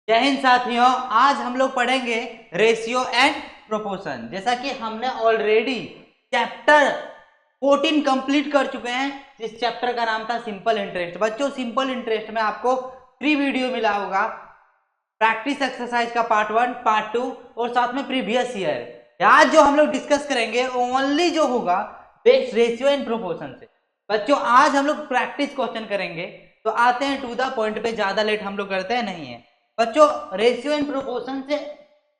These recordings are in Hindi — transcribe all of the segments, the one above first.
जय हिंद साथियों, आज हम लोग पढ़ेंगे रेशियो एंड प्रोपोर्शन। जैसा कि हमने ऑलरेडी चैप्टर 14 कंप्लीट कर चुके हैं, जिस चैप्टर का नाम था सिंपल इंटरेस्ट। बच्चों, सिंपल इंटरेस्ट में आपको 3 वीडियो मिला होगा, प्रैक्टिस एक्सरसाइज का पार्ट 1, पार्ट 2 और साथ में प्रीवियस ईयर। आज जो हम लोग डिस्कस करेंगे ओनली जो होगा बेस्ड रेशियो एंड प्रोपोर्शन से। बच्चों, आज हम लोग प्रैक्टिस क्वेश्चन करेंगे, तो आते हैं टू द पॉइंट पे, ज्यादा लेट हम लोग करते हैं नहीं है। बच्चों, रेशियो एंड प्रोपोर्शन से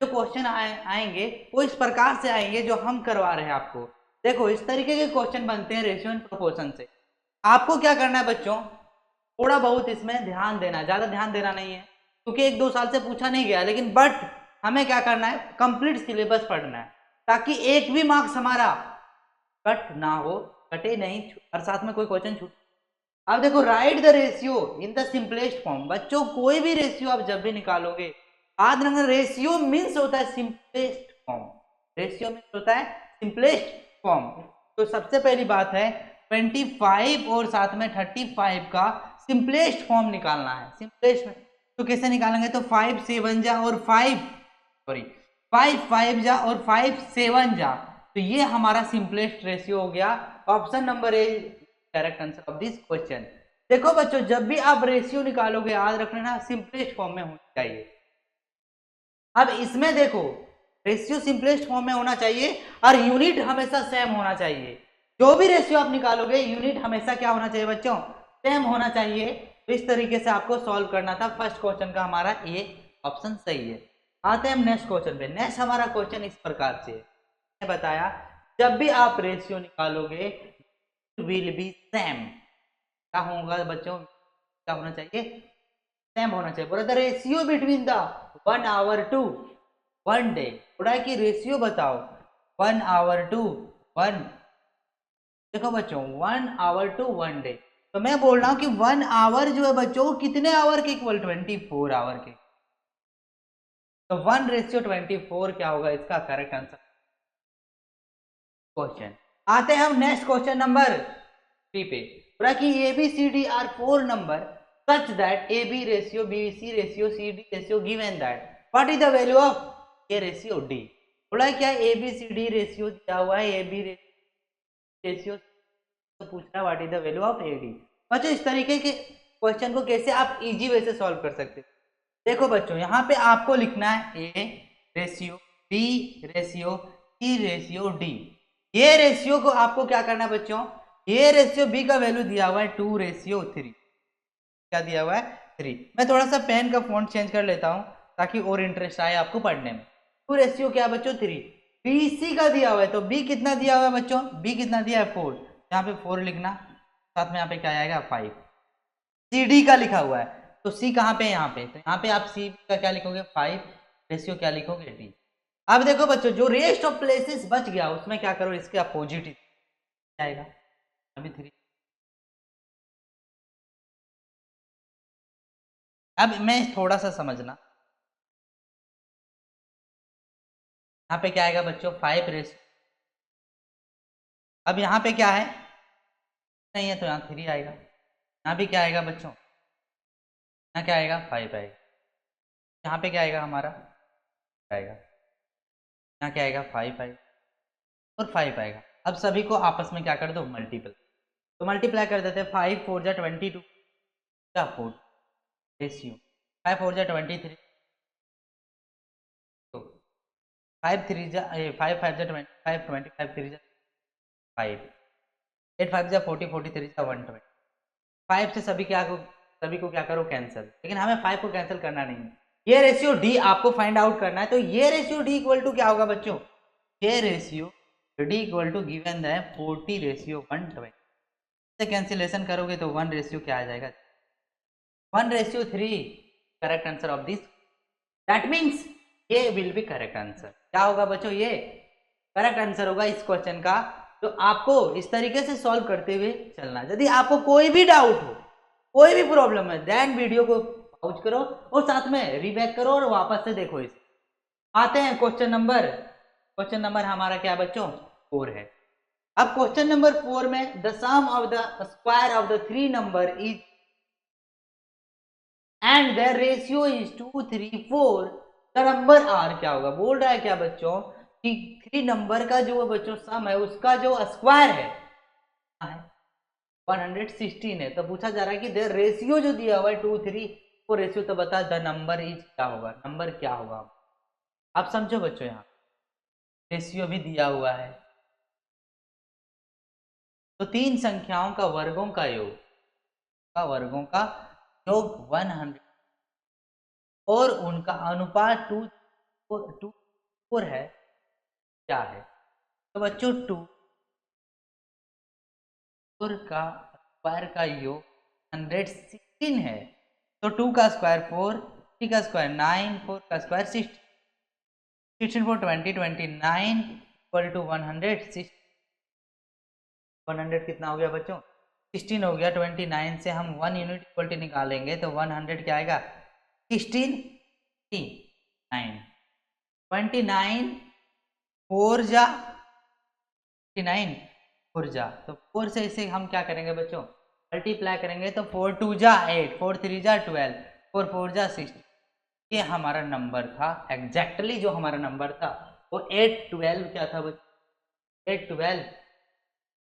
जो क्वेश्चन आएंगे वो इस प्रकार से आएंगे जो हम करवा रहे हैं आपको। देखो, इस तरीके के क्वेश्चन बनते हैं रेशियो एंड प्रोपोर्शन से। आपको क्या करना है बच्चों, थोड़ा बहुत इसमें ध्यान देना, ज्यादा ध्यान देना नहीं है क्योंकि 1-2 साल से पूछा नहीं गया, लेकिन बट हमें क्या करना है, कंप्लीट सिलेबस पढ़ना है ताकि एक भी मार्क्स हमारा कट ना हो, कटे नहीं और साथ में कोई क्वेश्चन छूट। अब देखो, right the ratio in the simplest form. बच्चों, कोई भी रेशियो आप जब भी निकालोगे, याद रखना रेशियो मीन्स होता है सिंपलेस्ट फॉर्म। रेशियो मीन्स होता है सिंपलेस्ट फॉर्म। तो सबसे पहली बात है 25 और साथ में 35 का सिंपलेस्ट फॉर्म निकालना है। सिंपलेस्ट तो कैसे निकालेंगे, तो 5 7 जा और 5 5 जा और 5 7 जा, तो ये हमारा सिंपलेस्ट रेशियो हो गया। Option number A correct answer of this question. देखो बच्चों, जब भी आप रेशियो निकालोगे याद रखना सिंपलेस्ट फॉर्म में होनी चाहिए। अब इसमें देखो, रेशियो सिंपलेस्ट फॉर्म में होना चाहिए और यूनिट हमेशा सेम होना चाहिए। जो भी रेशियो आप निकालोगे यूनिट हमेशा क्या होना चाहिए बच्चों, सेम होना चाहिए। तो इस तरीके से आपको सॉल्व करना था। फर्स्ट क्वेश्चन का हमारा ए ऑप्शन सही है। आते हैं हम नेक्स्ट क्वेश्चन पे। नेक्स्ट हमारा क्वेश्चन इस प्रकार से बताया, जब भी आप रेशियो निकालोगे विल बी सेम। क्या होगा बच्चों, क्या होना चाहिए, सेम होना चाहिए। बोला the ratio between the 1 hour to 1 day. बोला कि रेशियो बताओ 1 आवर टू 1, देखो बच्चों 1 आवर टू 1 डे। तो मैं बोल रहा हूं कि 1 आवर जो है बच्चों कितने आवर के इक्वल, 24 आवर के। तो 1:24 क्या होगा इसका करेक्ट आंसर क्वेश्चन। आते हैं हम नेक्स्ट क्वेश्चन नंबर 3 पे। बोला कि ABCD are 4 number such that AB ratio, BC ratio, CD ratio given that what is the value of A ratio D। बोला क्या ABCD रेशियो दिया हुआ है, AB रेशियो तो पूछ रहा है what is the value of AD। बच्चों, इस तरीके के क्वेश्चन को कैसे आप इजी वे से सॉल्व कर सकते हो। देखो बच्चों, यहाँ पे आपको लिखना है A ratio, B ratio, C ratio, D। ये रेशियो को आपको क्या करना है बच्चों, ये रेशियो B का वैल्यू दिया हुआ है 2:3। क्या दिया हुआ है 3। मैं थोड़ा सा पेन का फॉन्ट चेंज कर लेता हूं ताकि और इंटरेस्ट आए आपको पढ़ने में। 2 रेशियो क्या बच्चों 3। BC का दिया हुआ है, तो B कितना दिया हुआ है बच्चों, B कितना दिया है 4, यहाँ पे 4 लिखना, साथ में यहाँ पे क्या आएगा 5। CD का लिखा हुआ है, तो C कहाँ पे है, यहाँ पे, तो यहाँ पे आप C का क्या लिखोगे 5, रेशियो क्या लिखोगे D। अब देखो बच्चों, जो रेस्ट ऑफ प्लेसेस बच गया उसमें क्या करो, इसके अपोजिट आएगा, अभी 3। अब मैं थोड़ा सा समझना, यहाँ पे क्या आएगा बच्चों 5 रेस। अब यहाँ पे क्या है, नहीं है तो यहाँ 3 आएगा। यहाँ भी क्या आएगा बच्चों, यहाँ क्या आएगा 5 आएगा। यहाँ पे क्या आएगा हमारा आएगा, यहाँ क्या आएगा 5 आएगा और 5 आएगा। अब सभी को आपस में क्या कर दो मल्टीपल, तो मल्टीप्लाई कर देते हैं। 5 4 जा 22 क्या 4 रेशियो, 5 4 जा 23, तो 5 3 जा 5 5 जा 25 25 3 जा 5, 8 5 जा 40 43 जा 120। 5 से सभी को क्या करो कैंसिल, लेकिन हमें 5 को कैंसिल करना नहीं है। ये रेशियो डी आपको फाइंड आउट करना है। तो ये रेशियो डी इक्वल टू क्या होगा बच्चों, ये ratio D equal to given है 40:120 से कैंसिलेशन करोगे तो 1 रेशियो क्या आ जाएगा 1:3। Correct answer of this, that means ये विल बी करेक्ट आंसर। क्या होगा बच्चों, ये करेक्ट आंसर होगा इस क्वेश्चन का। तो आपको इस तरीके से सॉल्व करते हुए चलना। यदि आपको कोई भी डाउट हो, कोई भी प्रॉब्लम है, देन वीडियो को पॉज करो और साथ में रीबैक करो और वापस से देखो इसे। आते हैं क्वेश्चन नंबर हमारा क्या बच्चों 4 है। अब क्वेश्चन नंबर 4 में the sum of the square of the 3 number is and their ratio is 2 3 4, the number are क्या होगा? बोल रहा है क्या बच्चों कि 3 नंबर का जो बच्चों सम है उसका जो स्क्वायर है 116 है। तो पूछा जा रहा है कि देयर रेशियो जो दिया हुआ है 2 3, वो रेशियो तो बता द नंबर इज क्या होगा, नंबर क्या होगा। आप समझो बच्चों, यहाँ रेशियो भी दिया हुआ है। तो तीन संख्याओं का वर्गों का योग, वर्गों का योग 100 और उनका अनुपात 2 4 है, क्या है? तो बच्चों 2 4 का स्क्वायर का योग 116 है। तो 2 का स्क्वायर 4, 3 का स्क्वायर 9, 4 का स्क्वायर 16, 16 4 20 29 इक्वल टू 106। 100 कितना हो गया बच्चों? 16 हो गया। 29 से हम 1 यूनिट इक्वलिटी निकालेंगे तो 100 क्या आएगा? 16 9 29 4 जा 29 4 जा, तो 4 से इसे हम क्या करेंगे बच्चों? मल्टीप्लाई करेंगे तो 4 2 जा 8, 4 3 जा 12, 4 4 जा 16। ये हमारा नंबर था, एग्जैक्टली जो हमारा नंबर था वो 8 12 क्या था बच्चों? 8 12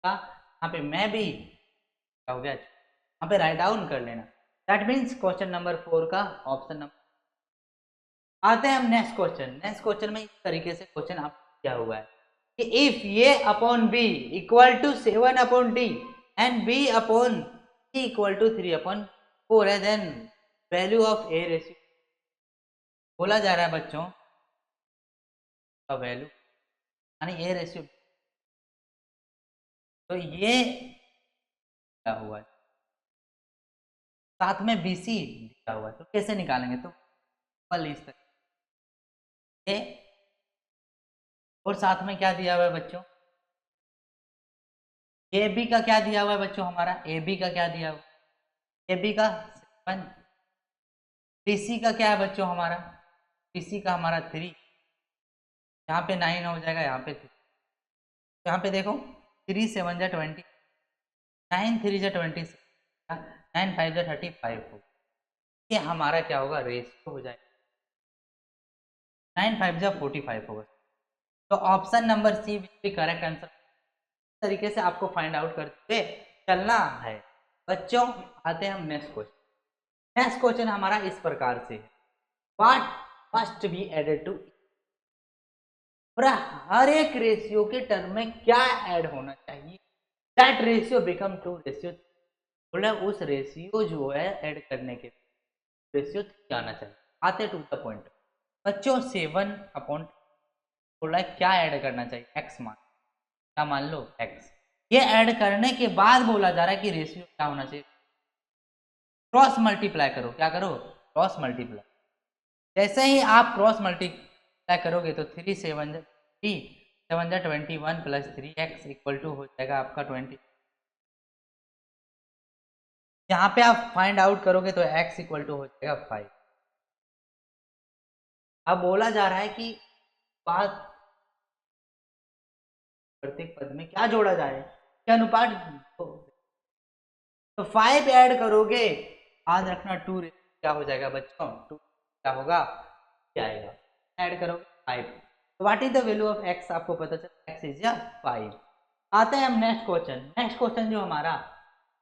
का। यहाँ पे मैं भी क्या हो गया, यहाँ पे राइट डाउन कर लेना। दैट मीन्स क्वेश्चन नंबर 4 का ऑप्शन नंबर। आते हैं हम नेक्स्ट क्वेश्चन। नेक्स्ट क्वेश्चन में इस तरीके से क्वेश्चन आप क्या हुआ है कि if A upon B equal to 7 upon D and B upon C equal to 3 upon 4 है, then value of A ratio. बोला जा रहा है बच्चों का वैल्यू यानी ए रेशियो। तो ये क्या हुआ है? साथ में BC दिया हुआ है, तो कैसे निकालेंगे? तो पल इस तरह, और साथ में क्या दिया हुआ है बच्चों? ए बी का क्या दिया हुआ है बच्चों? हमारा ए बी का क्या दिया हुआ? ए बी का 7, BC का क्या है बच्चों? हमारा BC का हमारा 3, यहाँ पे 9 हो जाएगा, यहाँ पे 3, यहाँ पे देखो 3 7 जा 20, 9 3 जा 26, 9 5 जा 35 हो। ये हमारा क्या होगा? रेशियो हो जाएगा। 9 5 जा 45 होगा। तो option number C will be correct answer. इस तरीके से आपको फाइंड आउट करते हुए चलना है बच्चों। आते हैं हम नेक्स्ट क्वेश्चन। नेक्स्ट क्वेश्चन हमारा इस प्रकार से है, what must be added to, हर एक रेशियो के टर्म में क्या ऐड होना चाहिए that ratio become to ratio. बोला उस रेशियो जो है ऐड करने के रेशियो आना चाहिए। आते टू द पॉइंट बच्चों, 7 अपॉन बोला क्या ऐड करना चाहिए? एक्स मान, क्या मान लो? एक्स। ये ऐड करने के बाद बोला जा रहा है कि रेशियो क्या होना चाहिए? क्रॉस मल्टीप्लाई करो। क्या करो? Cross multiply. जैसे ही आप क्रॉस मल्टीप्लाई करोगे तो 3 7 7 21 प्लस 3x इक्वल टू हो जाएगा आपका 20। यहाँ पे आप फाइंड आउट करोगे तो x इक्वल टू हो जाएगा 5। अब बोला जा रहा है कि बात प्रत्येक पद में क्या जोड़ा जाए, क्या अनुपात? तो 5 ऐड करोगे, याद रखना 2 क्या हो जाएगा बच्चों? 2 क्या होगा? क्या आएगा? ऐड करोगे 5। तो what is the value of x? आपको पता चला x इज 5। आते हैं हम नेक्स्ट क्वेश्चन। नेक्स्ट क्वेश्चन जो हमारा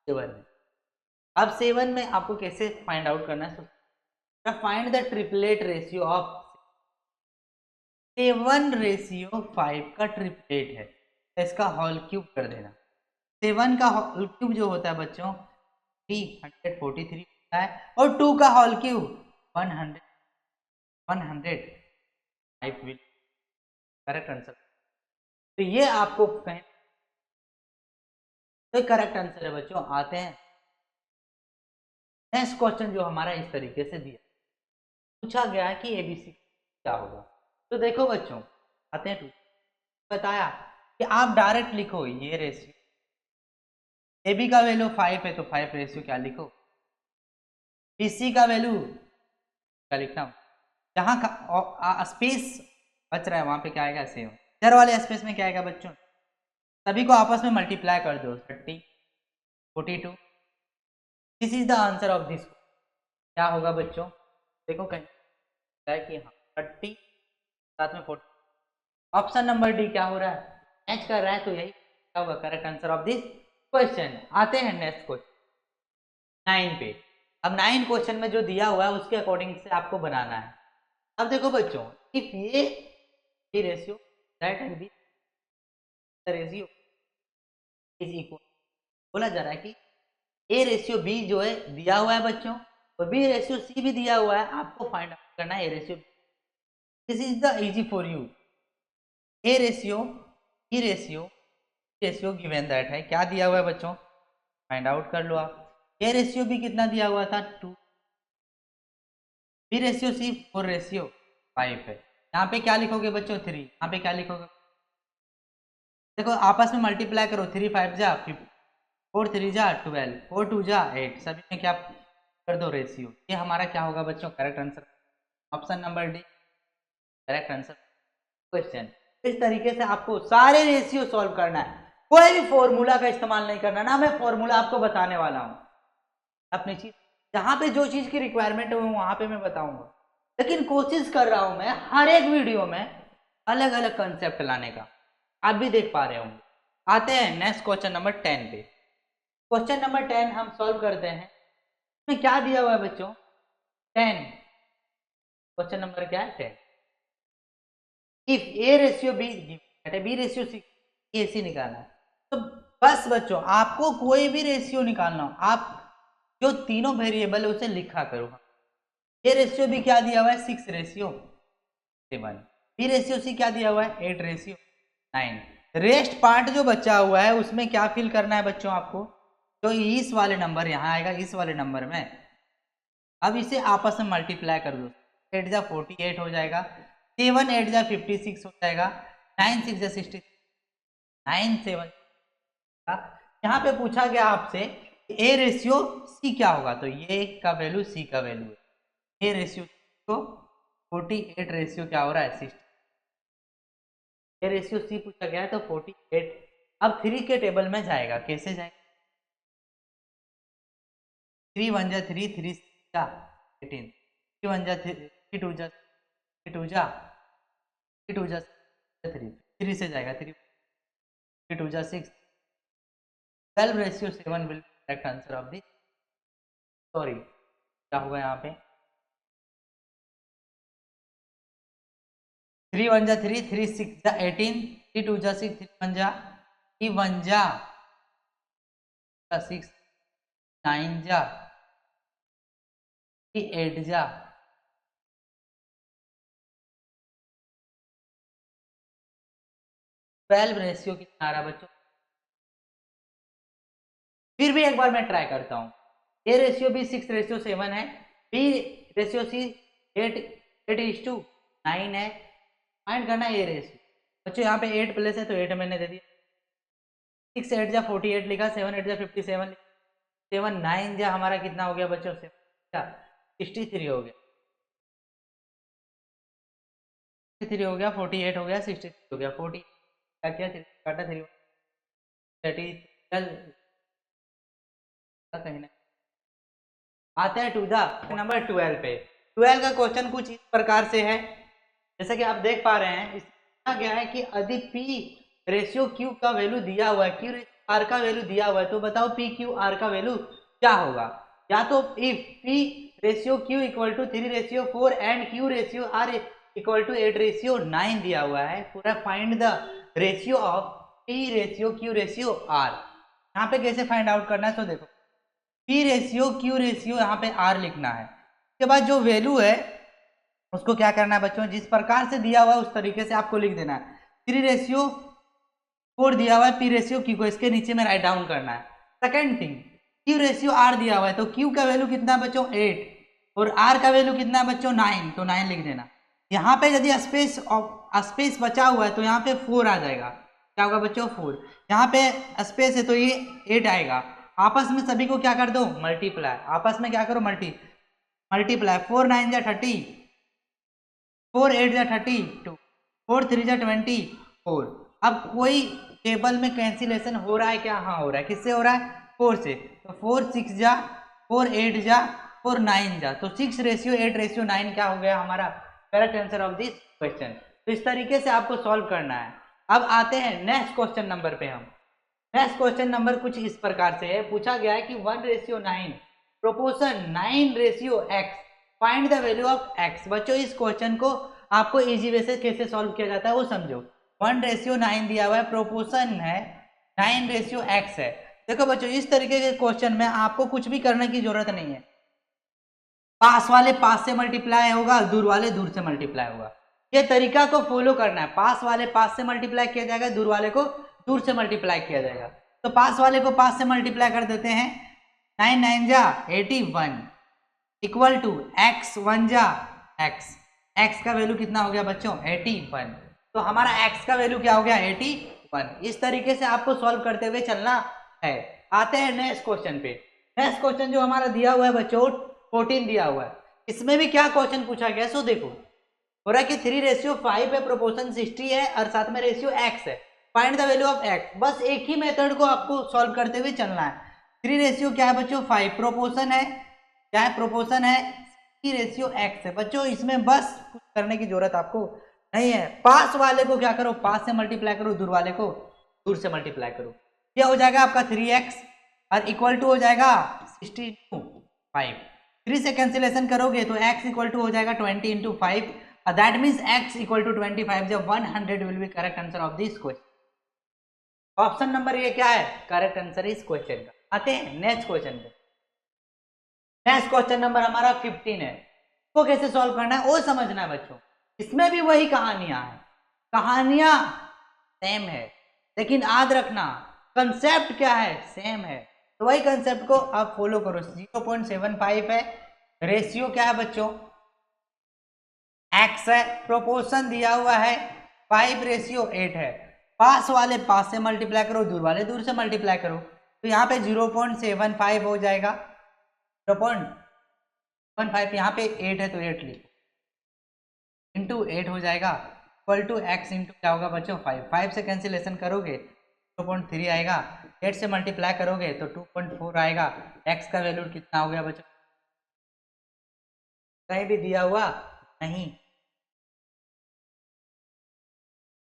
7 है। अब 7 में आपको कैसे फाइंड आउट करना है? Find the triplet ratio of 7 ratio 5 का ट्रिपलेट है, इसका होल क्यूब कर देना। 7 का होल क्यूब जो होता है बच्चों 343 होता है, और 2 का whole cube 100 105 will correct answer. तो ये आपको कहें तो करेक्ट आंसर है बच्चों। आते हैं नेक्स्ट क्वेश्चन जो हमारा इस तरीके से दिया, पूछा गया है कि एबीसी क्या होगा। तो देखो बच्चों, आते हैं बताया कि आप डायरेक्ट लिखो ये रेशियो, एबी का वैल्यू 5 है तो 5 रेशियो क्या लिखो, बीसी का वैल्यू क्या लिखना, जहां का स्पेस बच रहा है वहां पे क्या आएगा? सेम। इधर वाले स्पेस में क्या आएगा बच्चों? सभी को आपस में मल्टीप्लाई कर दो, 30 42। This is the answer of this. क्या होगा बच्चों, देखो कहीं है कि हाँ 30 साथ में 40, ऑप्शन नंबर डी क्या हो रहा है, मैच कर रहा है, तो यही क्या होगा correct answer of this question. आते हैं नेक्स्ट क्वेश्चन 9 पे। अब 9 क्वेश्चन में जो दिया हुआ है उसके अकॉर्डिंग से आपको बनाना है। अब देखो बच्चों, इफ ये ratio that and B ratio is equal, बोला जा रहा है कि ए रेशियो बी जो है दिया हुआ है बच्चों, और बी रेशियो सी भी दिया हुआ है, आपको फाइंड आउट करना है A ratio. This is the easy for you. A ratio B ratio given that है, क्या दिया हुआ है बच्चों, फाइंड आउट कर लो आप। ए रेशियो बी कितना दिया हुआ था 2, बी रेशियो सी 4:5 है। यहाँ पे क्या लिखोगे बच्चों 3, यहाँ पे क्या लिखोगे, देखो आपस में मल्टीप्लाई करो, 3 5 जा 50, 4 3 जा 12, 4 2 जा 8, सभी में क्या कर दो रेशियो। ये हमारा क्या होगा बच्चों correct answer, option number D correct answer question. इस तरीके से आपको सारे रेशियो सॉल्व करना है, कोई भी फॉर्मूला का इस्तेमाल नहीं करना ना, मैं फॉर्मूला आपको बताने वाला हूँ अपनी चीज, जहां पे जो चीज की रिक्वायरमेंट है वहां पे मैं बताऊंगा, लेकिन कोशिश कर रहा हूं मैं हर एक वीडियो में अलग अलग कंसेप्ट लाने का, आप भी देख पा रहे होंगे। आते हैं नेक्स्ट क्वेश्चन नंबर 10 पे। क्वेश्चन नंबर 10 हम सॉल्व करते हैं, इसमें क्या दिया हुआ है बच्चों 10, क्वेश्चन नंबर क्या है 10। If a ratio b b ratio c, a c निकालना है, तो बस बच्चों आपको कोई भी रेशियो निकालना हो, आप जो तीनों वेरिएबल है उसे लिखा करो। ए रेशियो भी क्या दिया हुआ है 6:7, बी रेशियो सी क्या दिया हुआ है 8:9। रेस्ट पार्ट जो बचा हुआ है उसमें क्या फिल करना है बच्चों आपको, तो इस वाले नंबर यहाँ आएगा, इस वाले नंबर में अब इसे आपस में मल्टीप्लाई कर दो, 8 जा 48 हो जाएगा, 7 8 जा 56 हो जाएगा, 9 6 जा 60, 9 7। यहाँ पे पूछा गया आपसे ए रेशियो सी क्या होगा, तो ये का वैल्यू सी का वैल्यू है, ए रेशियो तो 48 रेशियो क्या हो रहा है 60, ए रेशियो सी पूछा गया है तो 48। अब 3 के टेबल में जाएगा, कैसे जाएगा, 3 1 जा 3, 3 6 जा 18, 3 1 जा 3, 3 2 जा 3 2 जा 3 2 जा 3, 3 से जाएगा 3, 3 2 जा 6, 12:7 will correct answer of the, sorry क्या होगा यहाँ पे 3 1 जा 3, 3 6 जा 18, 3 2 जा 6, 3 1 जा 3 1 जा 6, 9 जा 3 8 जा 12 रेशियो कितना आ रहा है बच्चों, फिर भी एक बार मैं ट्राई करता हूँ। ए रेशियो भी 6:7 है, बी रेशियो सी 8:9 है, फाइंड करना ए रेशियो। बच्चों यहाँ पे 8 प्लस है तो 8 मैंने दे दिया, 6 8 जा 48 लिखा, 7 8 जा 57 लिखा, 7 9 जा हमारा कितना हो गया बच्चों से 63 हो गया, 63 हो गया, 48 हो गया, 63 हो गया, 40 क्या किया काटा 3 30 कहीं ना। आते हैं टू द नंबर 12 पे। 12 का क्वेश्चन कुछ इस प्रकार से है, जैसा कि आप देख पा रहे हैं, इसमें गया है कि यदि पी रेशियो क्यू का वैल्यू दिया हुआ है, क्यू आर का वैल्यू दिया हुआ है, तो बताओ पी क्यू आर का वैल्यू क्या होगा। या तो if P ratio Q equal to 3:4 and Q ratio R equal to 8:9 दिया हुआ है, पूरा find the ratio of P ratio Q ratio R. यहाँ पे कैसे फाइंड आउट करना है, तो देखो पी रेशियो क्यू रेशियो यहाँ पे आर लिखना है, उसके बाद जो वैल्यू है उसको क्या करना है बच्चों, जिस प्रकार से दिया हुआ है उस तरीके से आपको लिख देना है। 3:4 दिया हुआ है पी रेशियो क्यू को, इसके नीचे में राइट डाउन करना है। Second thing Q ratio R दिया हुआ है, तो क्यू का वैल्यू कितना है बच्चों 8 और आर का वैल्यू कितना है बच्चों 9, तो 9 लिख देना। यहाँ पे यदि स्पेस बचा हुआ है तो यहाँ पे 4 आ जाएगा, क्या होगा बच्चों 4, यहाँ पे स्पेस है तो ये 8 आएगा। आपस में सभी को क्या कर दो मल्टीप्लाई, आपस में क्या करो मल्टीप्लाई, 4 9 जा 30, 4 8 जा 32, 4 3 जा 24। अब कोई टेबल में कैंसिलेशन हो रहा है क्या, हाँ हो रहा है, किससे हो रहा है 4 से, तो 4 6 जा 4 8 जा और 9 जा, तो 6:8:9 क्या हो गया हमारा correct answer of this question. तो इस तरीके से आपको सॉल्व करना है। अब आते हैं नेक्स्ट क्वेश्चन नंबर पे। हम नेक्स्ट क्वेश्चन नंबर कुछ इस प्रकार से है, पूछा गया है कि 1:9 proportion 9:x, find the value of x। बच्चों इस क्वेश्चन को आपको इजी वे से कैसे सॉल्व किया जाता है वो समझो। 1:9 दिया हुआ है, प्रोपोर्शन है 9:x है। देखो बच्चों इस तरीके के क्वेश्चन में आपको कुछ भी करने की जरूरत नहीं है, पास वाले पास से मल्टीप्लाई होगा, दूर वाले दूर से मल्टीप्लाई होगा। ये तरीका को फॉलो करना है, पास वाले पास से मल्टीप्लाई किया जाएगा, दूर वाले को दूर से मल्टीप्लाई किया जाएगा। तो पास वाले को पास से मल्टीप्लाई कर देते हैं, 9 9 जा 81 इक्वल टू x 1 जा x, x का वैल्यू कितना हो गया बच्चों 81। तो हमारा x का वैल्यू क्या हो गया 81। इस तरीके से आपको सॉल्व करते हुए चलना है। आते हैं नेक्स्ट क्वेश्चन पे। नेक्स्ट क्वेश्चन जो हमारा दिया हुआ है बच्चों 14 दिया हुआ है, इसमें भी क्या क्वेश्चन पूछा गया सो देखो, हो रहा है कि 3:5 है, प्रोपोर्शन 60 है और साथ में रेशियो x है, find the value of x। बस एक ही मेथड को आपको सॉल्व करते हुए चलना है। 3 रेशियो क्या है बच्चों 5, प्रोपोर्शन है क्या है, प्रोपोर्शन है 3:x है। बच्चों इसमें बस कुछ करने की जरूरत आपको नहीं है, पास वाले को क्या करो पास से मल्टीप्लाई करो, दूर वाले को दूर से मल्टीप्लाई करो। क्या हो जाएगा आपका 3x और इक्वल टू हो जाएगा 60/5। 3 से कैंसिलेशन करोगे तो x इक्वल टू हो जाएगा 20 × 5, that means x equal to 25, जब 100 will be correct answer of this question. Option number ये क्या है करेक्ट आंसर इस क्वेश्चन का। आते हैं नेक्स्ट क्वेश्चन पे। नेक्स्ट क्वेश्चन नंबर हमारा 15 है, इसको कैसे सॉल्व करना है वो समझना है बच्चों। इसमें भी वही कहानियां हैं, कहानियां सेम है, लेकिन याद रखना कंसेप्ट क्या है सेम है। तो वही कंसेप्ट को आप फॉलो करो। 0.75 है, रेशियो क्या है बच्चों x है, प्रोपोर्शन दिया हुआ है 5:8 है, पास वाले पास से मल्टीप्लाई करो, दूर वाले दूर से मल्टीप्लाई करो। तो यहाँ पे 0.75 हो जाएगा, 0.15 यहाँ पे 8 है तो 8 लिखो, इंटू 8 हो जाएगा इक्वल टू x इंटू क्या होगा बच्चों 5। 5 से कैंसिलेशन करोगे 0.3 आएगा, 8 से मल्टीप्लाई करोगे तो 2.4 आएगा। x का वैल्यू कितना हो गया बच्चों, कहीं भी दिया हुआ नहीं,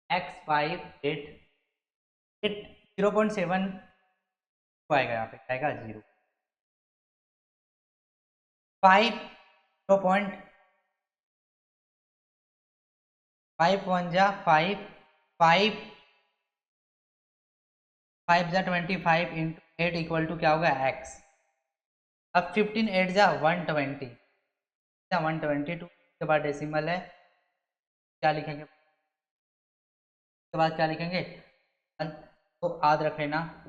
x 5 8 0.7 आएगा, यहाँ पे आएगा 0 5 0.5 1 जा 5 5 5 जा 25 इंटू 8 इक्वल टू क्या होगा x। अब 15 8 जा 120 या 122 के बाद डेसिमल है, क्या लिखेंगे के बाद क्या लिखेंगे, तो याद रख लेना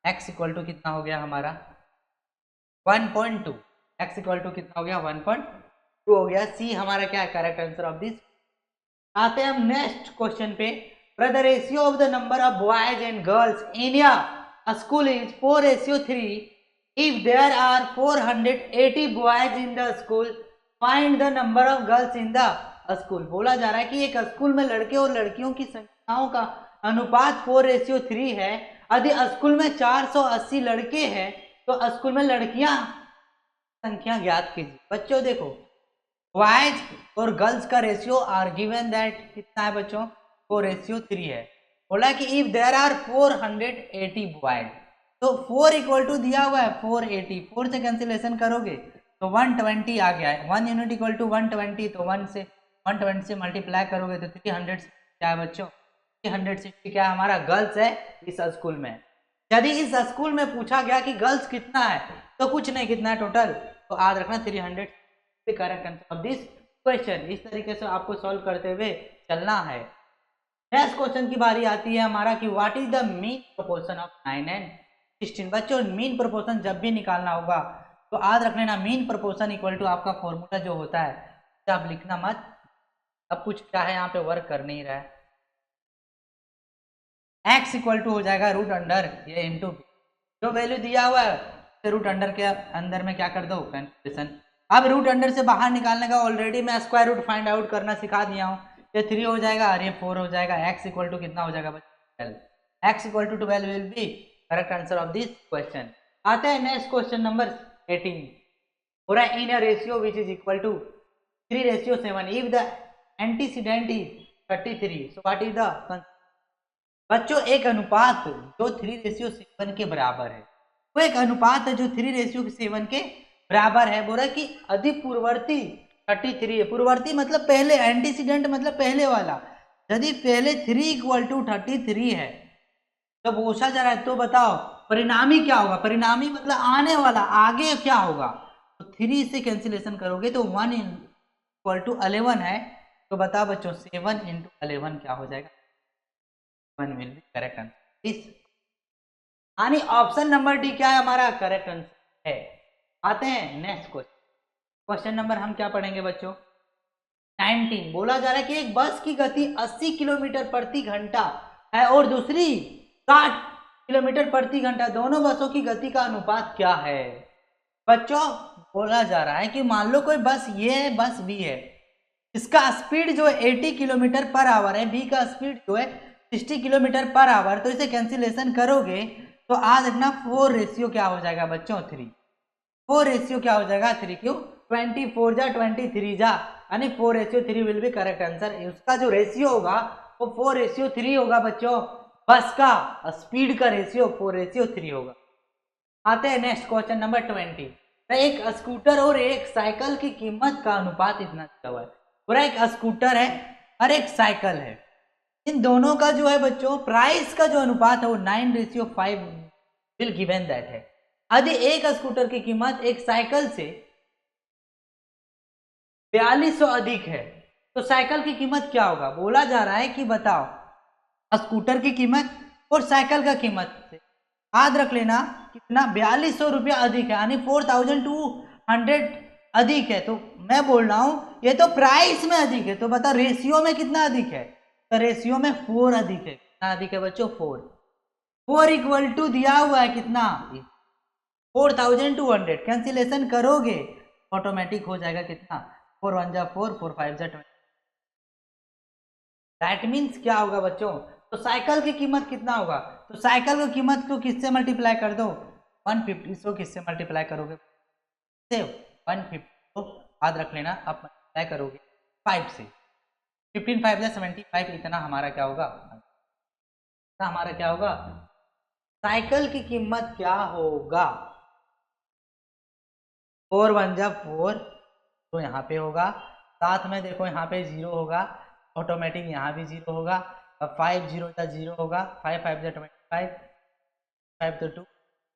x इक्वल टू कितना हो गया हमारा 1.2, x इक्वल टू कितना हो गया 1.2 हो गया। सी हमारा क्या है करेक्ट आंसर ऑफ दिस। आते हैं हम नेक्स्ट क्वेश्चन पे। The ratio of the number of boys and girls in a school is 4:3। If there are 480 boys in the school find the number of girls in the school. बोला जा रहा है कि एक स्कूल में लड़के और लड़कियों की संख्याओं का अनुपात 4:3 है। यदि स्कूल में 480 लड़के हैं तो स्कूल में लड़कियां संख्या ज्ञात कीजिए। बच्चों देखो बॉयज और गर्ल्स का रेशियो आर गिवन दैट कितना है बच्चों 4:3 है। बोला कि इफ देयर आर 480 बॉयज, तो 4 इक्वल टू दिया हुआ है 480, 4 से कैंसिलेशन करोगे तो 120 आ गया है, 1 यूनिट इक्वल टू 120, तो 120 से मल्टीप्लाई करोगे तो 300 क्या है बच्चों 360 क्या हमारा गर्ल्स है इस स्कूल में। यदि इस स्कूल में पूछा गया कि गर्ल्स कितना है तो कुछ नहीं कितना है टोटल, तो याद रखना 300 correct answer of this question. इस तरीके से आपको सॉल्व करते हुए चलना है। नेक्स्ट क्वेश्चन की बारी आती है हमारा कि what is the mean proportion of 9 and 16। बच्चों मीन प्रोपोर्शन जब भी निकालना होगा तो याद रख लेना मीन प्रोपोर्शन इक्वल टू आपका फॉर्मूला जो होता है आप लिखना मत। अब कुछ क्या है यहाँ पे वर्क कर नहीं रहा है, x इक्वल टू हो जाएगा रूट अंडर ये इंटू जो वैल्यू दिया हुआ है रूट अंडर के अंदर में क्या कर दो कैंसिलेशन। अब रूट अंडर से बाहर निकालने का ऑलरेडी मैं स्क्वायर रूट फाइंड आउट करना सिखा दिया हूँ। ये 3 हो जाएगा और ये 4 हो जाएगा। x इक्वल टू कितना हो जाएगा बच्चों 12। x equal to 12 will be correct answer of this question. आते हैं नेक्स्ट क्वेश्चन नंबर 18। हो रहा है in a ratio which is equal to 3:7 if the antecedent is 33 so what is the बच्चों एक अनुपात जो 3:7 के बराबर है, वो एक अनुपात है जो 3:7 के बराबर है। बोल रहा है कि अधिक पूर्ववर्ती 33 है, पूर्ववर्ती मतलब पहले, एंटीसीडेंट मतलब पहले वाला। यदि पहले 3 = 33 है तो पूछा जा रहा है तो बताओ परिणामी क्या होगा। परिणामी मतलब आने वाला, आगे क्या होगा। तो 3 से कैंसिलेशन करोगे तो 1 = 11 है। तो बताओ बच्चों 7 × 11 क्या हो जाएगा। 1 विल बी करेक्ट आंसर इस, यानी ऑप्शन नंबर डी क्या है हमारा करेक्ट आंसर है। आते हैं नेक्स्ट क्वेश्चन। क्वेश्चन नंबर हम क्या पढ़ेंगे बच्चों 19। बोला जा रहा है कि एक बस की गति 80 किलोमीटर प्रति घंटा है और दूसरी 60 किलोमीटर प्रति घंटा, दोनों बसों की गति का अनुपात क्या है। बच्चों बोला जा रहा है कि मान लो कोई बस ये है, बस बी है, इसका स्पीड जो है 80 किलोमीटर पर आवर है, बी का स्पीड जो है 60 किलोमीटर पर आवर। तो इसे कैंसिलेशन करोगे तो आज देखना 4 रेशियो क्या हो जाएगा बच्चों 3। 4 रेशियो क्या हो जाएगा 3, क्यों 24 जा 23 जा, यानी 4:3 विल बी करेक्ट आंसर। उसका जो रेशियो होगा वो 4:3 होगा बच्चों, बस का स्पीड का रेशियो 4:3 होगा। आते हैं नेक्स्ट क्वेश्चन नंबर 20। एक स्कूटर और एक साइकिल की कीमत का अनुपात इतना दिया हुआ है। पूरा एक स्कूटर है और एक साइकिल है, इन दोनों का जो है बच्चों प्राइस का जो अनुपात है वो 9:5 विल गिवन दैट है। यदि एक स्कूटर की कीमत एक साइकिल से 4200 अधिक है तो साइकिल की कीमत क्या होगा। बोला जा रहा है कि बताओ स्कूटर की कीमत और साइकिल का कीमत से याद रख लेना कितना 4200 रुपया अधिक है, यानी 4200 अधिक है। तो मैं बोल रहा हूं ये तो प्राइस में अधिक है, तो बता रेशियो में कितना अधिक है। तो रेशियो में 4 अधिक है। कितना अधिक है बच्चों 4 = दिया हुआ है कितना 4200। कैंसिलेशन करोगे ऑटोमेटिक हो जाएगा कितना 4 1 जा 4 4 5 जा 20। दैट मीन्स क्या होगा बच्चों, तो साइकिल की कीमत कितना होगा। तो साइकिल की कीमत को किससे मल्टीप्लाई कर दो 150 को किससे मल्टीप्लाई करोगे 150 को याद रख लेना, अब मल्टीप्लाई करोगे 5 से 15 5 जा 75, इतना हमारा क्या होगा, इतना हमारा क्या होगा साइकिल की कीमत क्या होगा 4 1 जा 4, तो यहाँ पे होगा, साथ में देखो यहाँ पे 0 होगा, ऑटोमेटिक यहाँ भी 0 होगा, 5 0 जा 0 होगा, 5 5 जा 25, 5 तो 2,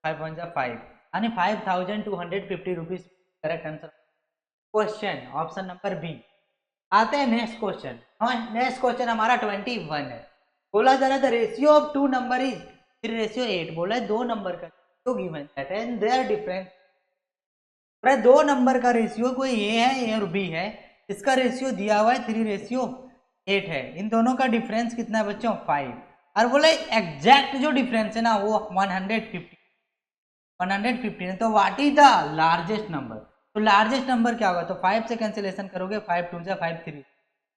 5 1 जा 5, यानी 5250 rupees correct answer. Question option number B. आते हैं नेक्स्ट क्वेश्चन। नेक्स्ट क्वेश्चन हमारा 21 है। बोला जा रहा था रेशियो ऑफ 2 नंबर इज 3:8। बोला है 2 नंबर का ratio given that and their difference. 2 number का रेशियो कोई ए है और बी है, इसका रेशियो दिया हुआ है 3:8 है। इन दोनों का डिफरेंस कितना है बच्चों 5। और बोले एग्जैक्ट जो डिफरेंस है ना वो 150 है। तो what is the largest number. तो लार्जेस्ट नंबर क्या होगा, तो 5 से कैंसिलेशन करोगे 5 2 जा 5 3,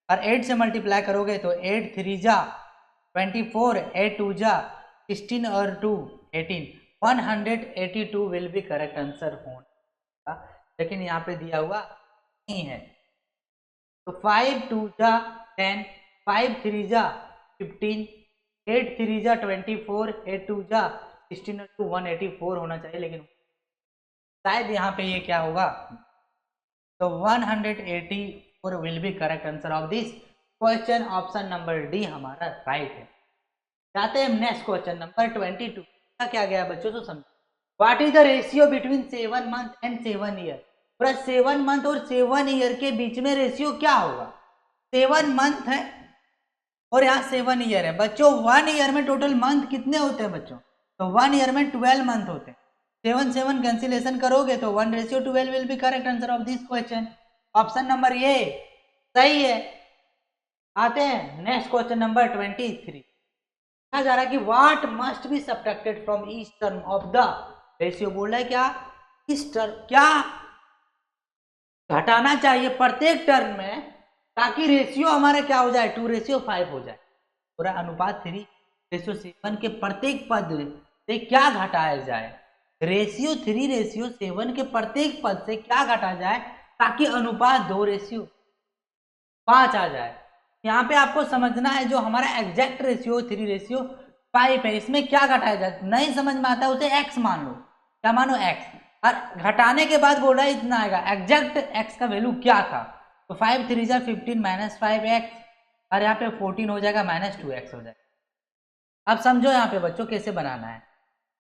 और 8 से मल्टीप्लाई करोगे तो 8 3 जा 24, 8 2 जा 16 और 2 18, 182 विल बी करेक्ट आंसर होना, लेकिन यहाँ पे दिया हुआ नहीं है। तो 5 2 जा 10, 5 3 जा 15, 8 3 जा 24, 8 2 जा 16 और 2 184 होना चाहिए, लेकिन शायद यहाँ पे ये क्या होगा, तो 184 will be correct answer of this question. Option number D हमारा राइट है। जाते हैं नेक्स्ट क्वेश्चन नंबर 22। क्या गया बच्चों तो समझो, what is the ratio between 7 month and 7 year. पूरा 7 मंथ और 7 ईयर के बीच में रेशियो क्या होगा। 7 मंथ है और यहाँ 7 ईयर है बच्चों। 1 ईयर में टोटल मंथ कितने होते हैं बच्चों, तो 1 ईयर में 12 मंथ होते हैं। 7 7 कैंसिलेशन करोगे तो 1:12 will be correct answer of this question. Option number A सही है। आते हैं नेक्स्ट क्वेश्चन नंबर 23। कहा जा रहा है कि what must be subtracted from each term of the ratio. बोल रहा है क्या इस टर्म क्या घटाना चाहिए प्रत्येक टर्म में, ताकि रेशियो हमारा क्या हो जाए 2:5 हो जाए। पूरा अनुपात 3:7 के प्रत्येक पद से क्या घटाया जाए, रेशियो 3:7 के प्रत्येक पद से क्या घटा जाए ताकि अनुपात 2:5 आ जाए। यहाँ पे आपको समझना है जो हमारा एग्जैक्ट रेशियो 3:5 है, इसमें क्या घटाया जाए, नहीं समझ में आता उसे x मान लो। क्या मानो x, और घटाने के बाद बोल रहा है इतना आएगा, एग्जैक्ट x का वैल्यू क्या था, तो 5 3 जा 15 -5x, और यहाँ पे 14 हो जाएगा -2x हो जाएगा। अब समझो यहाँ पे बच्चों कैसे बनाना है।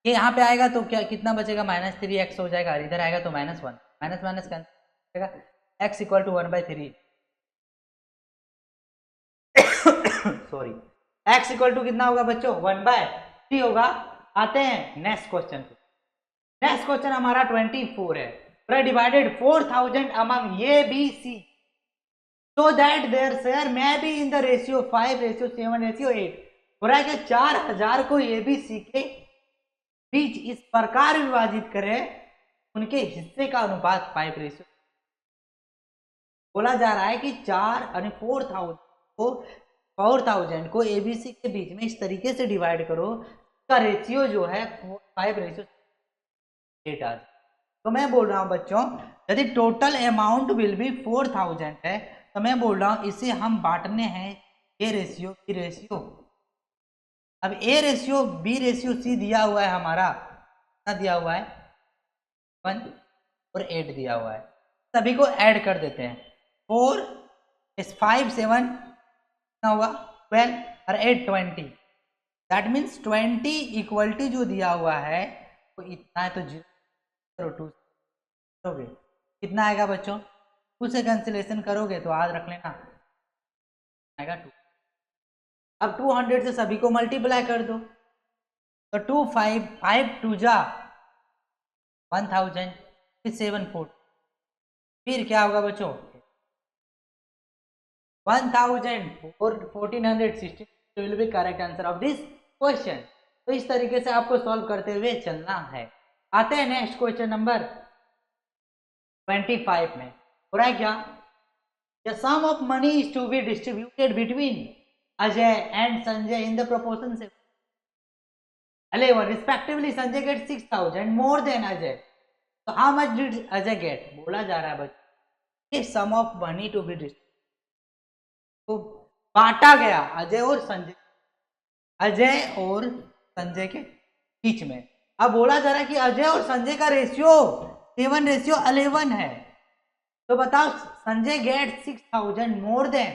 ये यहाँ पे आएगा तो क्या कितना बचेगा, -3x हो जाएगा, और इधर आएगा तो -1, माइनस माइनस कैंसिल हो जाएगा, x equal to 1/3 sorry, x equal to कितना होगा बच्चों, 1/3 होगा। आते हैं नेक्स्ट क्वेश्चन पे। नेक्स्ट क्वेश्चन हमारा 24 है, divided 4000 among A B C so that their share may be in the ratio 5:7:8। हो रहा है कि 4000 को ए बी सी के बीच इस प्रकार विभाजित करें उनके हिस्से का अनुपात 5:। बोला जा रहा है कि 4000 को एबीसी के बीच में इस तरीके से डिवाइड करो, उसका रेशियो जो है 5:8 आ जाए। तो मैं बोल रहा हूं बच्चों, यदि टोटल अमाउंट विल बी 4000 है, तो मैं बोल रहा हूं इसे हम बांटने हैं ए रेशियो बी रेशियो। अब a ratio B ratio c दिया हुआ है हमारा, कितना दिया हुआ है, 1 और 8 दिया हुआ है। सभी को ऐड कर देते हैं, 4 इस 5 7 कितना होगा 12 और 8 20, दैट मीन्स 20 इक्वलिटी जो दिया हुआ है वो इतना है, तो 0 करोगे कितना आएगा बच्चों, 2 से कैंसिलेशन करोगे तो याद रख लेना आएगा 2। अब 200 से सभी को मल्टीप्लाई कर दो, तो 2 5 5 2 जा 1000, फिर 7 4, फिर क्या होगा बच्चों 1000 और 1460 will be correct answer of this question. तो इस तरीके से आपको सॉल्व करते हुए चलना है। आते हैं नेक्स्ट क्वेश्चन नंबर 25 में। हो रहा है क्या, the sum of money is to be distributed between Ajay and Sanjay in the proportion से 11 respectively. Sanjay get 6000 more than Ajay, तो how much did Ajay get. बोला जा रहा है बच्चों sum of money to be distributed, तो बांटा गया अजय और संजय के बीच में। अब बोला जा रहा है कि अजय और संजय का रेशियो 7:11 है, तो बताओ Sanjay get 6000 more than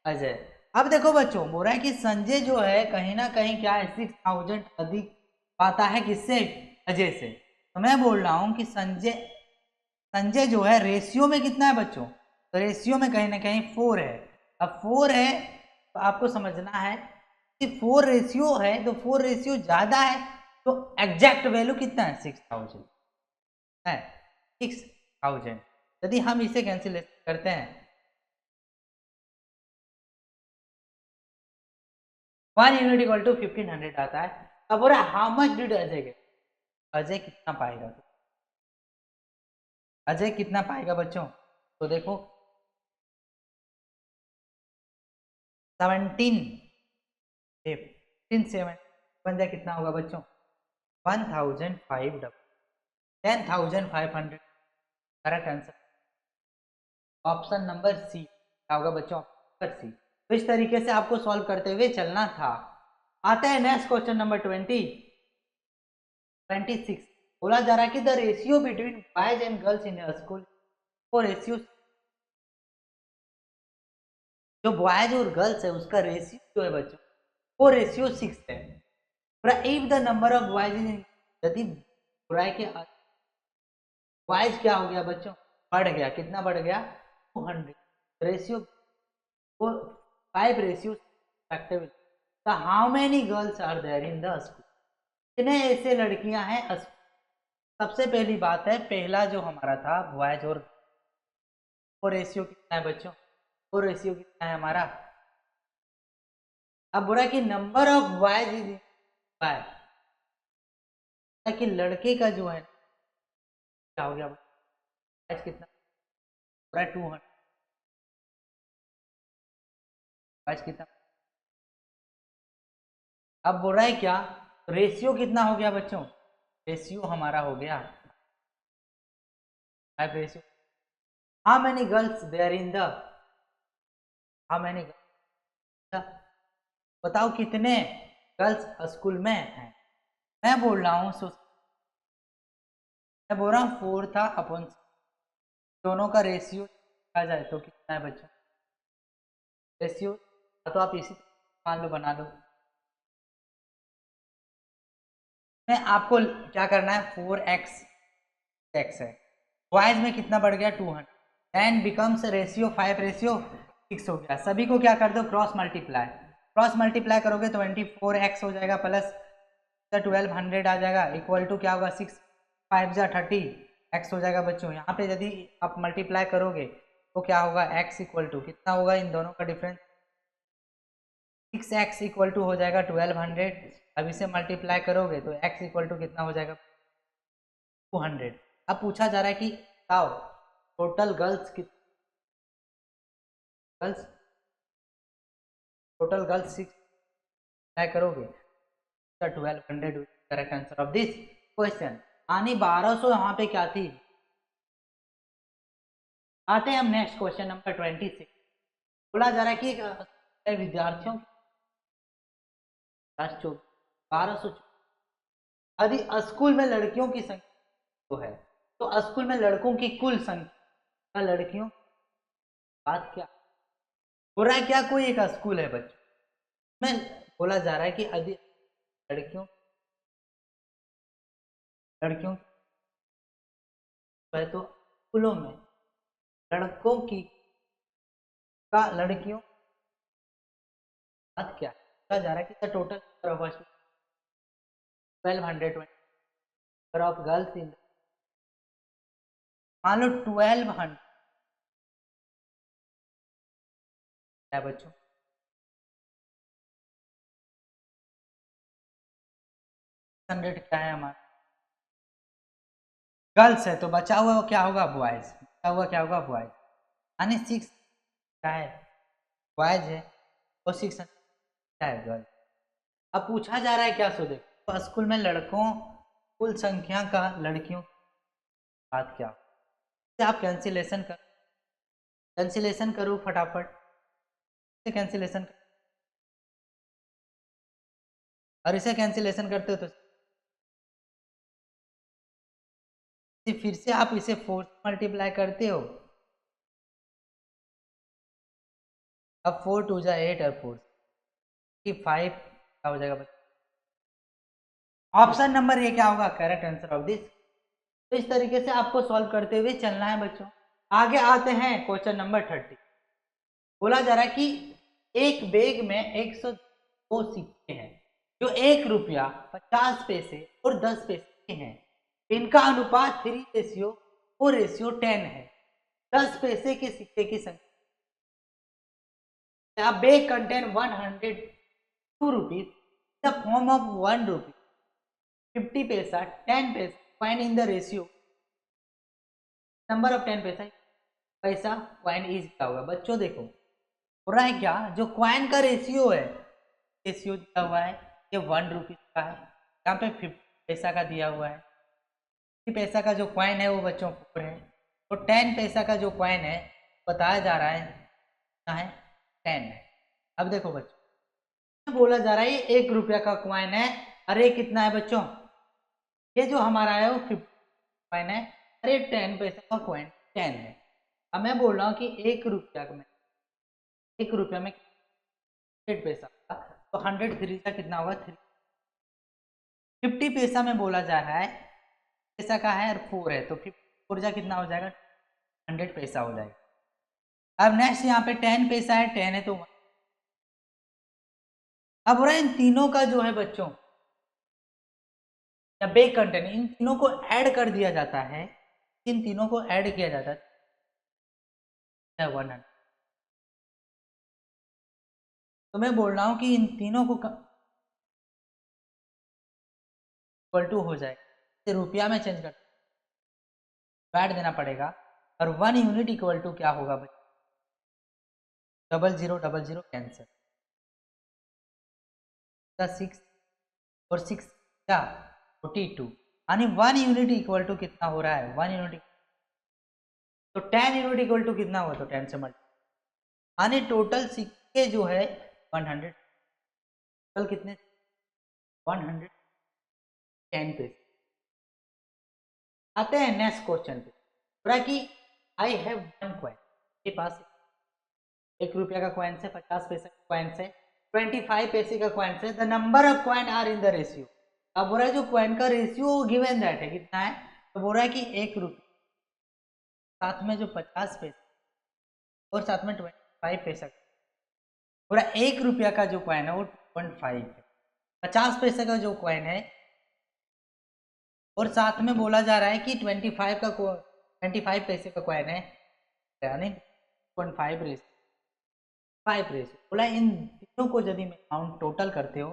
Ajay. अब देखो बच्चों, बोल रहा है कि संजय जो है कहीं ना कहीं क्या है 6000 अधिक पाता है किससे, अजय से। तो मैं बोल रहा हूं कि संजय जो है रेशियो में कितना है बच्चों, तो रेशियो में कहीं ना कहीं 4 है। अब 4 है तो आपको समझना है कि 4 रेशियो है, तो 4 रेशियो ज्यादा है, तो एग्जैक्ट वैल्यू कितना है 6000 है, 6000। यदि हम इसे कैंसिलेशन करते हैं 1 यूनिट इक्वल टू 1500 आता है। अब बोला how much did Ajay get, Ajay कितना पाएगा, अजय कितना पाएगा बच्चों, तो देखो 17 15 7 बन जाए कितना होगा बच्चों 10,500 10,500 correct answer option number C क्या होगा बच्चों, ऑप्शन सी। तो इस तरीके से आपको सॉल्व करते हुए चलना था। आते हैं नेक्स्ट क्वेश्चन नंबर 26। बोला जा रहा है कि the ratio between boys and girls in school, वो रेशियो जो बॉयज और गर्ल्स है उसका रेशियो जो है बच्चों वो रेशियो 6 है। If the number of boys in, यदि बुराई के बॉयज क्या हो गया बच्चों, बढ़ गया, कितना बढ़ गया 200, रेशियो 5 रेशियो एक्टिव, तो how many girls are there in the school, कितने ऐसे लड़कियां हैं। सबसे पहली बात है पहला जो हमारा था बॉयज और वो रेशियो कितना है बच्चों, वो रेशियो कितना है हमारा। अब बोला कि number of boys is by, कि लड़के का जो है क्या हो गया बॉयज कितना पूरा 200, बॉयज कितना। अब बोल रहा है क्या, रेशियो कितना हो गया बच्चों रेशियो हमारा हो गया 5 ratio. How many girls there in the, how many, बताओ कितने गर्ल्स स्कूल में हैं। मैं बोल रहा हूँ मैं बोल रहा हूँ 4 था अपन, दोनों का रेशियो आ जाए तो कितना है बच्चों, रेशियो तो आप इसी मान लो, बना लो। मैं आपको क्या करना है, 4x x है, बॉयज में कितना बढ़ गया 200, एंड बिकम्स रेशियो 5 रेशियो 6 हो गया। सभी को क्या कर दो, क्रॉस मल्टीप्लाई, क्रॉस मल्टीप्लाई करोगे 24x हो जाएगा प्लस 1200 आ जाएगा, इक्वल टू क्या होगा 6 5 जा 30 x हो जाएगा बच्चों। यहाँ पे यदि आप मल्टीप्लाई करोगे तो क्या होगा, x इक्वल टू कितना होगा, इन दोनों का डिफरेंस 6x इक्वल टू हो जाएगा 1200। अब इसे मल्टीप्लाई करोगे तो x इक्वल टू कितना हो जाएगा 200। अब पूछा जा रहा है कि बताओ total girls girls total girls 6 करोगे 1200, correct answer of this question. आनी 1200 यहाँ पे क्या थी। आते हैं हम नेक्स्ट क्वेश्चन नंबर 26। बोला जा रहा है कि विद्यार्थियों 1200, यदि स्कूल में लड़कियों की संख्या तो है, तो स्कूल में लड़कों की कुल संख्या, लड़कियों बात क्या हो रहा है, क्या कोई एक स्कूल है बच्चों में, बोला जा रहा है कि यदि लड़कियों लड़कियों है तो स्कूलों में लड़कों की का लड़कियों बात क्या बोला जा रहा है कि टोटल 1220 ऑफ गर्ल्स इन, मान लो 1200 है बच्चों, 100 क्या है हमारा गर्ल्स है, तो बचा हुआ क्या होगा बॉयज, बचा हुआ क्या होगा बॉयज, यानी 6 क्या है बॉयज है और 6 क्या है गर्ल्स। अब पूछा जा रहा है क्या, सो देखो तो स्कूल में लड़कों कुल संख्या का लड़कियों बात क्या, आप कैंसिलेशन करो फटाफट से, कैंसिलेशन और इसे कैंसिलेशन करते हो तो फिर से आप इसे 4 से मल्टीप्लाई करते हो, अब 4 2 जा 8 और 4 5 क्या हो जाएगा बच्चों, ऑप्शन नंबर ये क्या होगा, करेक्ट आंसर ऑफ दिस। तो इस तरीके से आपको सॉल्व करते हुए चलना है बच्चों। आगे आते हैं क्वेश्चन नंबर 30। बोला जा रहा है कि एक बैग में 102 सिक्के हैं जो 1 रुपया 50 पैसे और 10 पैसे के हैं, इनका अनुपात 3:4:10 है। 10 पैसे के सिक्के की संख्या, bag contain 102 rupees the form of 1 रुपी 50 पैसा 10 पैसा, find in the ratio number of 10 पैसा पैसा क्वाइन इज क्या होगा बच्चों। देखो हो रहा है क्या, जो क्वाइन का रेशियो है, रेशियो दिया हुआ है ये 1 रुपीज का है, यहाँ पे 50 पैसा का दिया हुआ है, 50 पैसा का जो क्वाइन है वो बच्चों 4 है, और 10 पैसा का जो क्वाइन है बताया जा रहा है कितना है 10 है। अब देखो बच्चों बोला जा रहा है ये 1 रुपया का क्वाइन है, अरे कितना है बच्चों, ये जो हमारा है वो 50 क्वाइन है, अरे 10 पैसा का क्वाइन 10 है। अब मैं बोल रहा हूँ कि 1 रुपया में 1 रुपया में 100 पैसा का, तो 103 का कितना होगा 3। 50 पैसा में बोला जा रहा है पैसा का है और 4 है, तो 4 जा कितना हो जाएगा 100 पैसा हो जाएगा। अब नेक्स्ट यहाँ पे 10 पैसा है, 10 है तो 1। अब हो रहा है इन तीनों का जो है बच्चों या बेक कंटेंट, इन तीनों को ऐड कर दिया जाता है, इन तीनों को ऐड किया जाता है 100। तो मैं बोल रहा हूँ कि इन तीनों को इक्वल टू हो जाएगा, इसे रुपया में चेंज कर ऐड देना पड़ेगा, और 1 यूनिट इक्वल टू क्या होगा बच्चों 0000 कैंसर, 6 और 6 क्या 42, यानी 1 यूनिट इक्वल टू कितना हो रहा है 1 यूनिट, तो 10 यूनिट इक्वल टू कितना हुआ, तो 10 से मल्टीप्लाई, यानी टोटल सिक्के जो है 100, टोटल कितने 110 पे। आते हैं नेक्स्ट क्वेश्चन पे, बोला कि आई हैव वन कॉइन, के पास 1 रुपया का कॉइन है, 50 पैसे का कॉइन है, 25 पैसे का कॉइन है, the number of coin are in the ratio. अब बोल रहा है जो कॉइन का रेशियो गिवन दैट है कितना है, तो बोल रहा है कि 1 रुपया साथ में जो 50 पैसे और साथ में 25 पैसा, बोल रहा 1 रुपया का जो कॉइन है वो 2.5 है, 50 पैसे का जो कॉइन है और साथ में बोला जा रहा है कि 25 पैसे का कॉइन है, यानी 0.5 रेशियो 5 रेशियो। बोला इन तीनों को यदि मैं अमाउंट टोटल करते हो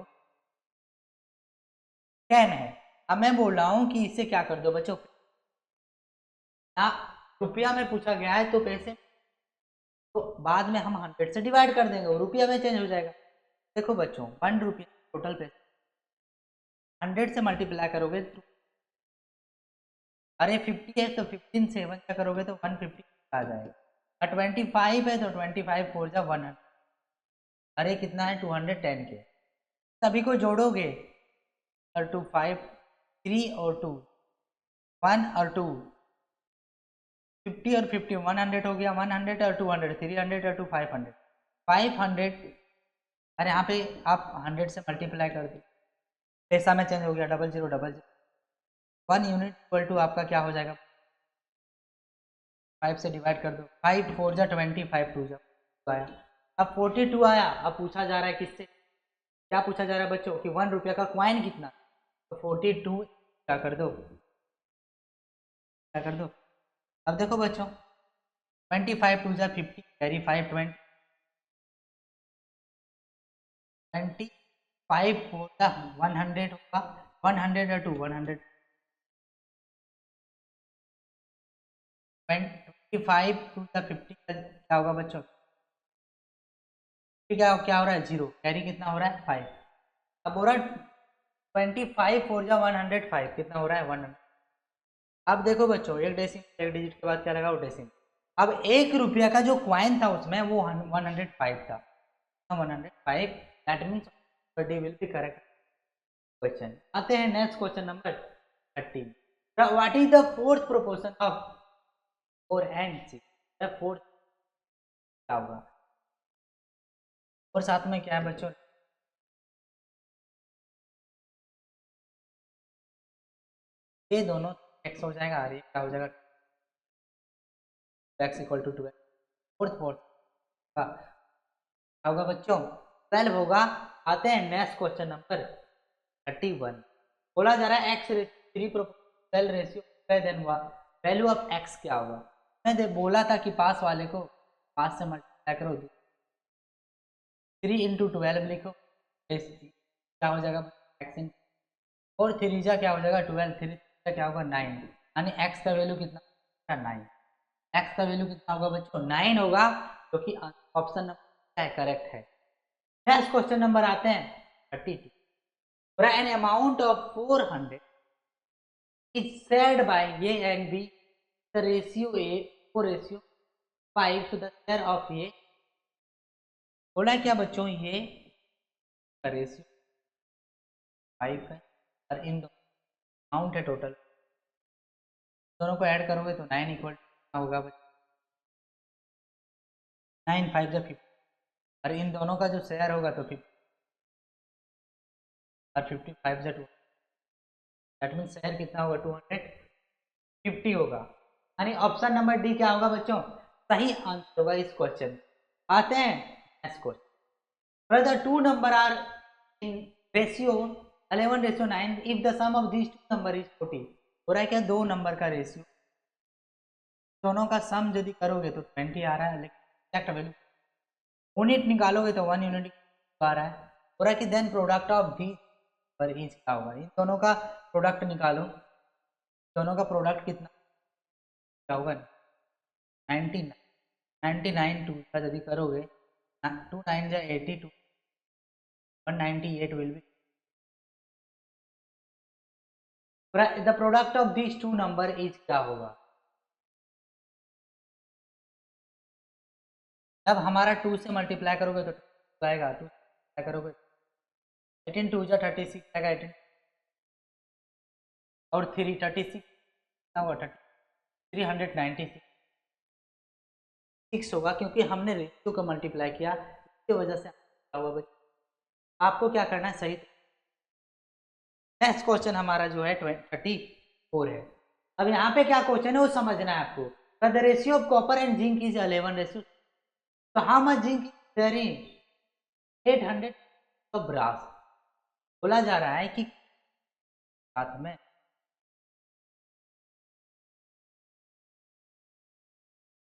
10 है। अब मैं बोल रहा हूँ कि इससे क्या कर दो बच्चों, ना रुपया में पूछा गया है तो पैसे, तो बाद में हम 100 से डिवाइड कर देंगे, रुपया में चेंज हो जाएगा। देखो बच्चों 1 रुपया टोटल पैसे 100 से मल्टीप्लाई करोगे तो, अरे 50 है तो 15 से 1 क्या करोगे तो 150 आ जाएगा, और 25 है तो 25 4 जा 100, अरे कितना है 210 के, सभी को जोड़ोगे और 2 5 3 और 2 1 और 2 50 और 50 100 हो गया, 100 और 200 300 और 2 500 500, अरे यहाँ पे आप 100 से मल्टीप्लाई कर दो, पैसा में चेंज हो गया 0000, 1 यूनिट इक्वल टू आपका क्या हो जाएगा 5 से डिवाइड कर दो, 5 4 जा 20 5 2 जा आया, अब 42 आया। अब पूछा जा रहा है किससे, क्या पूछा जा रहा है बच्चों कि 1 रुपया का क्वाइन कितना, तो 42 क्या कर दो, क्या कर दो, अब देखो बच्चों 25 2 जा 50 कैरी 5 20 25 4 जा 100 होगा, 100 और 2 100, 25 2 जा 50 क्या होगा बच्चों, क्या क्या हो रहा है 0, कैरी कितना हो रहा है 5, अब हो रहा है 25 4 जा 105 कितना हो रहा है 100। अब देखो बच्चों एक डेसिमल एक डिजिट के बाद क्या लगा वो डेसिमल, अब 1 रुपया का जो क्वाइन था उसमें वो 105 था, 105, that means D will be correct question. आते हैं next question number 13, what is the fourth proportion of 4 and 6, the fourth क्या होगा, और साथ में क्या है बच्चों, ये दोनों x हो जाएगा और ये क्या हो जाएगा x equal to 12, fourth fourth का क्या होगा बच्चों 12 होगा। आते हैं नेक्स्ट क्वेश्चन नंबर 31, बोला जा रहा है x 3 ratio then value of x क्या होगा, मैंने बोला था कि पास वाले को 5 से मल्टीप्लाई करो, 3 इंटू 12 लिखो, क्या हो जाएगा x, और 3 जा क्या हो जाएगा 12, 3 जा क्या होगा 9, यानी x का वैल्यू कितना 9, x का वैल्यू कितना होगा बच्चों 9 होगा, क्योंकि ऑप्शन नंबर करेक्ट है। नेक्स्ट क्वेश्चन नंबर आते हैं 32, for an amount of 400 is shared by A and B, the ratio A 4:5, so the share of A, बोला क्या बच्चों ये रेशियो 5 है और इन दोनों अमाउंट है टोटल, दोनों को ऐड करोगे तो 9 इक्वल होगा बच्चों 9 5 जा 50, और इन दोनों का जो शेयर होगा तो 50 और 55 जा 2, दैट मीन्स शेयर कितना होगा 250 होगा, यानी ऑप्शन नंबर डी क्या होगा बच्चों सही आंसर होगा इस क्वेश्चन। आते हैं next question, whether two number are in ratio 11:9 if the sum of these two number is 40, हो रहा है क्या दो नंबर का रेशियो, दोनों का सम यदि करोगे तो 20 आ रहा है, लेकिन एग्जैक्ट वैल्यू यूनिट निकालोगे तो 1 यूनिट आ रहा है, हो रहा है कि देन प्रोडक्ट ऑफ दी पर इज क्या होगा, इन दोनों का प्रोडक्ट निकालो, दोनों का प्रोडक्ट कितना क्या होगा 99, 99 टू का यदि करोगे 2 9 जा 82, 198 will be the product of these two number is क्या होगा? अब हमारा 2 से मल्टीप्लाई करोगे तो 2 आएगा, 2 मल्टीप्लाई करोगे 18 2 जा 36 आएगा, 18 और 3 36 कितना हुआ? 396 होगा, क्योंकि हमने रेशियो को मल्टीप्लाई किया, इसकी वजह से हुआ बच्चों। आपको क्या करना है? सही। नेक्स्ट क्वेश्चन हमारा जो है 34 है। अब यहाँ पे क्या क्वेश्चन है वो समझना है आपको। The ratio of copper and zinc is 11:, तो how much zinc is there in 800 of brass? बोला जा रहा है कि साथ में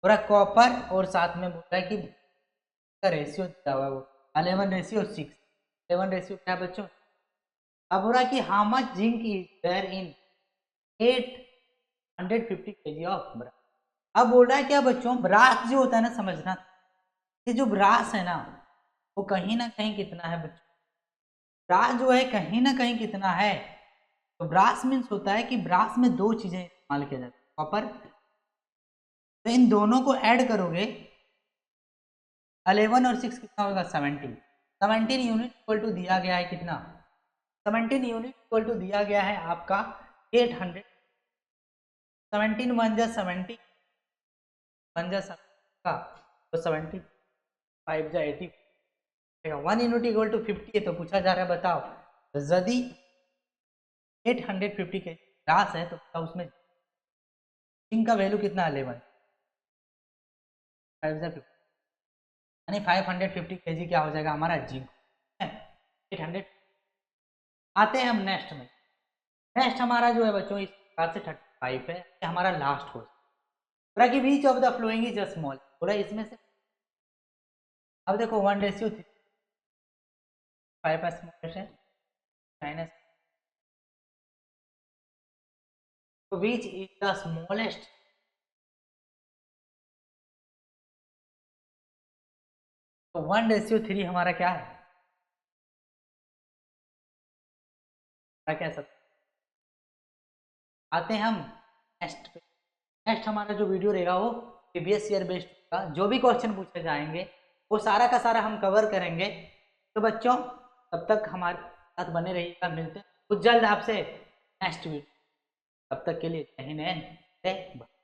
पूरा कॉपर और साथ में बोल रहा है कि का रेशियो दिया हुआ है वो 11:6। 11 क्या बच्चों? अब हो रहा है कि how much zinc is there in 850 kg of brass. अब बोल रहा है क्या बच्चों? ब्रास जो होता है ना, समझना, ये जो ब्रास है ना वो कहीं ना कहीं कितना है बच्चों? ब्रास जो है कहीं ना कहीं कितना है? तो ब्रास मीन्स होता है कि ब्रास में दो चीजें इस्तेमाल किया जाता है, कॉपर। तो इन दोनों को ऐड करोगे 11 और 6 कितना होगा? 17। 17 यूनिट इक्वल टू दिया गया है कितना? 17 यूनिट इक्वल टू दिया गया है आपका 800। 17 1 जा 70, 1 जा 70 का, तो 70 5 जा 80, 1 यूनिट इक्वल टू 50 है। तो पूछा जा रहा है बताओ, यदि 850 के ग्रास है तो बताओ उसमें जिंक का वैल्यू कितना? 11 5 जा 50, यानी 550 kg क्या हो जाएगा हमारा? जिंक 800। आते हैं हम नेक्स्ट में। नेक्स्ट हमारा जो है बच्चों इस प्रकार से 35 है, ये हमारा लास्ट क्वेश्चन। बोला कि which of the following is small, बोला इसमें से, अब देखो 1:3 5 स्मॉलेस्ट है माइनस, तो बीच इज द स्मॉलेस्ट, तो 1:3 हमारा क्या है? क्या कह सकते? आते हैं हम नेक्स्ट पे। नेक्स्ट हमारा जो वीडियो रहेगा वो प्रीवियस ईयर बेस्ड होगा, जो भी क्वेश्चन पूछे जाएंगे वो सारा का सारा हम कवर करेंगे। तो बच्चों तब तक हमारे साथ बने रहिएगा, मिलते हैं कुछ जल्द आपसे नेक्स्ट वीडियो। तब तक के लिए जय हिंद, जय भारत।